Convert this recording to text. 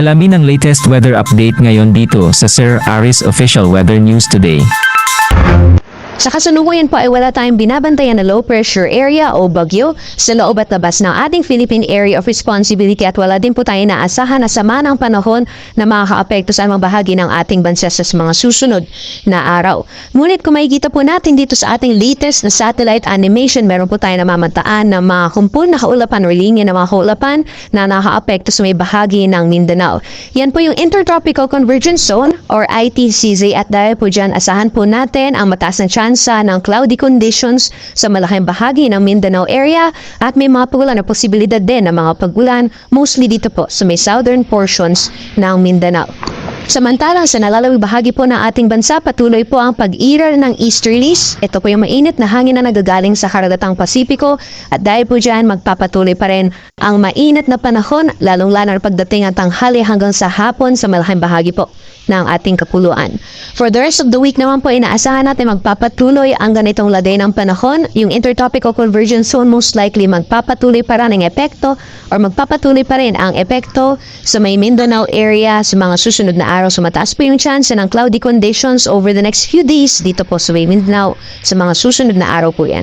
Alamin ang latest weather update ngayon dito sa Sir Aris Official Weather News Today. Sa kasalukuyan po ay wala tayong binabantayan na low pressure area o bagyo sa loob at labas ng ating Philippine Area of Responsibility at wala din po tayo naasahan na sama ng panahon na makakaapekto sa anumang bahagi ng ating bansa sa mga susunod na araw. Ngunit kung makikita po natin dito sa ating latest na satellite animation, meron po tayo namamantaan ng mga kumpul na kaulapan o linya ng mga kaulapan na nakakaapekto sa may bahagi ng Mindanao. Yan po yung Intertropical Convergence Zone or ITCZ at dahil po dyan asahan po natin ang mataas na chance ng cloudy conditions sa malaking bahagi ng Mindanao area at may mga pagulan na posibilidad din ng mga pagulan mostly dito po sa may southern portions ng Mindanao. Samantalang sa nalalawig bahagi po ng ating bansa, patuloy po ang pag-iral ng easterlies. Ito po yung mainit na hangin na nagagaling sa karagatang Pasipiko at dahil po dyan magpapatuloy pa rin ang mainit na panahon lalong-lalo na pagdating ang tanghali hanggang sa hapon sa malaking bahagi po ng ating kapuluan. For the rest of the week naman po, inaasahan natin magpapatuloy ang ganitong laday ng panahon. Yung Intertropical Convergence Zone most likely magpapatuloy pa rin ang epekto or magpapatuloy pa rin ang epekto sa may Mindanao area sa mga susunod na araw. So mataas po yung chance ng cloudy conditions over the next few days dito po sa may Mindanao sa mga susunod na araw po yan.